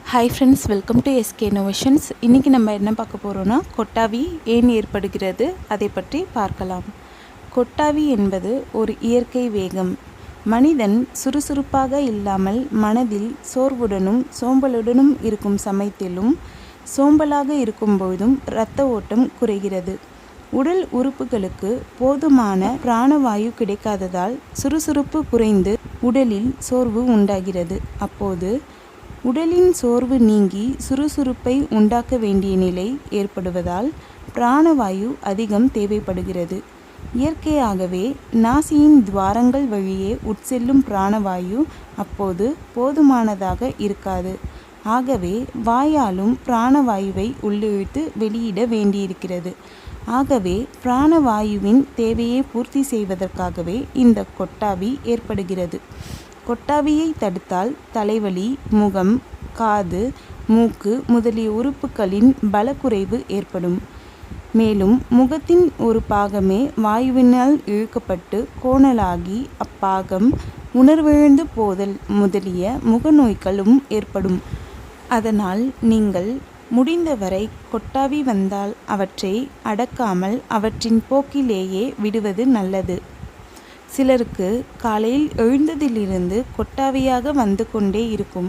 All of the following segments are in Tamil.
Hi friends, welcome to SK innovations. இன்றைக்கி நம்ம என்ன பார்க்க போகிறோன்னா, கொட்டாவி ஏன் ஏற்படுகிறது அதை பற்றி பார்க்கலாம். கொட்டாவி என்பது ஒரு இயற்கை வேகம். மனிதன் சுறுசுறுப்பாக இல்லாமல் மனதில் சோர்வுடனும் சோம்பலுடனும் இருக்கும் சமயத்திலும் சோம்பலாக இருக்கும்பொழுதும் இரத்த ஓட்டம் குறைகிறது. உடல் உறுப்புகளுக்கு போதுமான பிராணவாயு கிடைக்காததால் சுறுசுறுப்பு குறைந்து உடலில் சோர்வு உண்டாகிறது. அப்போது உடலின் சோர்வு நீங்கி சுறுசுறுப்பை உண்டாக்க வேண்டிய நிலை ஏற்படுவதால் பிராணவாயு அதிகம் தேவைப்படுகிறது. இயற்கையாகவே நாசியின் துவாரங்கள் வழியே உட்செல்லும் பிராணவாயு அப்போது போதுமானதாக இருக்காது. ஆகவே வாயாலும் பிராணவாயுவை உள்ளிழுத்து வெளியிட வேண்டியிருக்கிறது. ஆகவே பிராணவாயுவின் தேவையை பூர்த்தி செய்வதற்காகவே இந்த கொட்டாவி ஏற்படுகிறது. கொட்டாவியை தடுத்தால் தலைவலி, முகம், காது, மூக்கு முதலிய உறுப்புகளின் பலக்குறைவு ஏற்படும். மேலும் முகத்தின் ஒரு பாகமே வாயுவினால் இழுக்கப்பட்டு கோணலாகி அப்பாகம் உணர்விழந்து போதல் முதலிய முகநோய்களும் ஏற்படும். அதனால் நீங்கள் முடிந்தவரை கொட்டாவி வந்தால் அவற்றை அடக்காமல் அவற்றின் போக்கிலேயே விடுவது நல்லது. சிலருக்கு காலையில் எழுந்ததிலிருந்து கொட்டாவியாக வந்து கொண்டே இருக்கும்.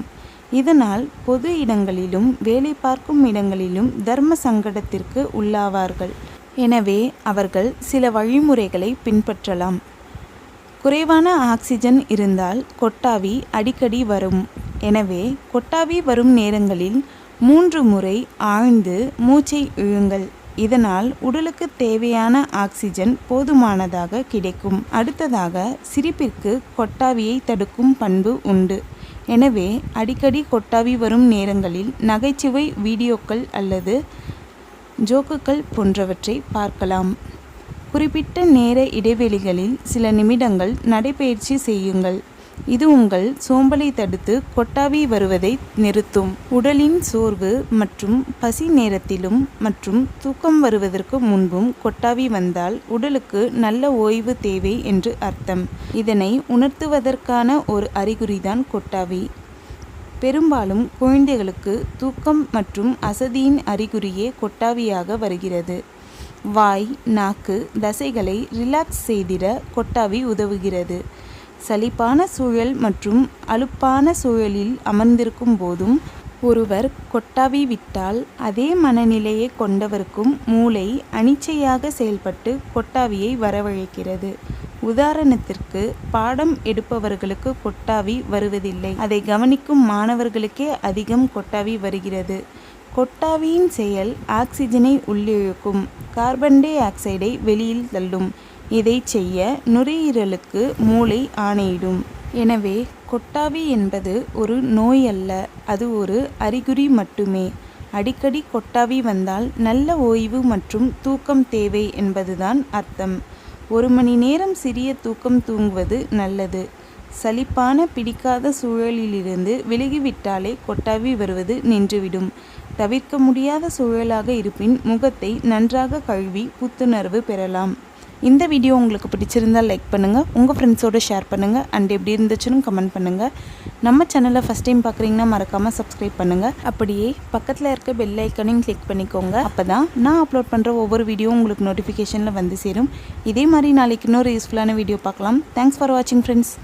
இதனால் பொது இடங்களிலும் வேலை பார்க்கும் இடங்களிலும் தர்ம சங்கடத்திற்கு உள்ளாவார்கள். எனவே அவர்கள் சில வழிமுறைகளை பின்பற்றலாம். குறைவான ஆக்சிஜன் இருந்தால் கொட்டாவி அடிக்கடி வரும். எனவே கொட்டாவி வரும் நேரங்களில் 3 முறை ஆழ்ந்து மூச்சை இழுங்கள். இதனால் உடலுக்கு தேவையான ஆக்சிஜன் போதுமானதாக கிடைக்கும். அடுத்ததாக, சிரிப்பிற்கு கொட்டாவியை தடுக்கும் பண்பு உண்டு. எனவே அடிக்கடி கொட்டாவி வரும் நேரங்களில் நகைச்சுவை வீடியோக்கள் அல்லது ஜோக்குகள் போன்றவற்றை பார்க்கலாம். குறிப்பிட்ட நேர இடைவெளிகளில் சில நிமிடங்கள் நடைபயிற்சி செய்யுங்கள். இது உங்கள் சோம்பலை தடுத்து கொட்டாவி வருவதை நிறுத்தும். உடலின் சோர்வு மற்றும் பசி நேரத்திலும் மற்றும் தூக்கம் வருவதற்கு முன்பும் கொட்டாவி வந்தால் உடலுக்கு நல்ல ஓய்வு தேவை என்று அர்த்தம். இதனை உணர்த்துவதற்கான ஒரு அறிகுறிதான் கொட்டாவி. பெரும்பாலும் குழந்தைகளுக்கு தூக்கம் மற்றும் அசதியின் அறிகுறியே கொட்டாவியாக வருகிறது. வாய், நாக்கு தசைகளை ரிலாக்ஸ் செய்திட கொட்டாவி உதவுகிறது. சலிப்பான சூழல் மற்றும் அலுப்பான சூழலில் அமர்ந்திருக்கும் போதும் ஒருவர் கொட்டாவி விட்டால் அதே மனநிலையை கொண்டவருக்கும் மூளை அனிச்சையாக செயல்பட்டு கொட்டாவியை வரவழைக்கிறது. உதாரணத்திற்கு, பாடம் எடுப்பவர்களுக்கு கொட்டாவி வருவதில்லை. அதை கவனிக்கும் மாணவர்களுக்கே அதிகம் கொட்டாவி வருகிறது. கொட்டாவியின் செயல் ஆக்சிஜனை உள்ளிழுக்கும், கார்பன் டை ஆக்சைடை வெளியில் தள்ளும். இதை செய்ய நுரையீரலுக்கு மூளை ஆணையிடும். எனவே கொட்டாவி என்பது ஒரு நோய் அல்ல, அது ஒரு அறிகுறி மட்டுமே. அடிக்கடி கொட்டாவி வந்தால் நல்ல ஓய்வு மற்றும் தூக்கம் தேவை என்பதுதான் அர்த்தம். 1 மணி நேரம் சிறிய தூக்கம் தூங்குவது நல்லது. சலிப்பான பிடிக்காத சூழலிலிருந்து விலகிவிட்டாலே கொட்டாவி வருவது நின்றுவிடும். தவிர்க்க முடியாத சூழலாக இருப்பின் முகத்தை நன்றாக கழுவி புத்துணர்வு பெறலாம். இந்த வீடியோ உங்களுக்கு பிடிச்சிருந்தால் லைக் பண்ணுங்கள், உங்கள் ஃப்ரெண்ட்ஸோடு ஷேர் பண்ணுங்கள், அண்ட் எப்படி இருந்துச்சுன்னு கமெண்ட் பண்ணுங்கள். நம்ம சேனலை ஃபஸ்ட் டைம் பார்க்குறீங்கன்னா மறக்காமல் சப்ஸ்கிரைப் பண்ணுங்கள். அப்படியே பக்கத்தில் இருக்க பெல் ஐக்கனையும் கிளிக் பண்ணிக்கோங்க. அப்போ தான் நான் அப்லோட் பண்ணுற ஒவ்வொரு வீடியோ உங்களுக்கு நோட்டிஃபிகேஷனில் வந்து சேரும். இதே மாதிரி நாளைக்கு இன்னொரு யூஸ்ஃபுல்லான வீடியோ பார்க்கலாம். தேங்க்ஸ் ஃபார் வாட்சிங் ஃப்ரெண்ட்ஸ்.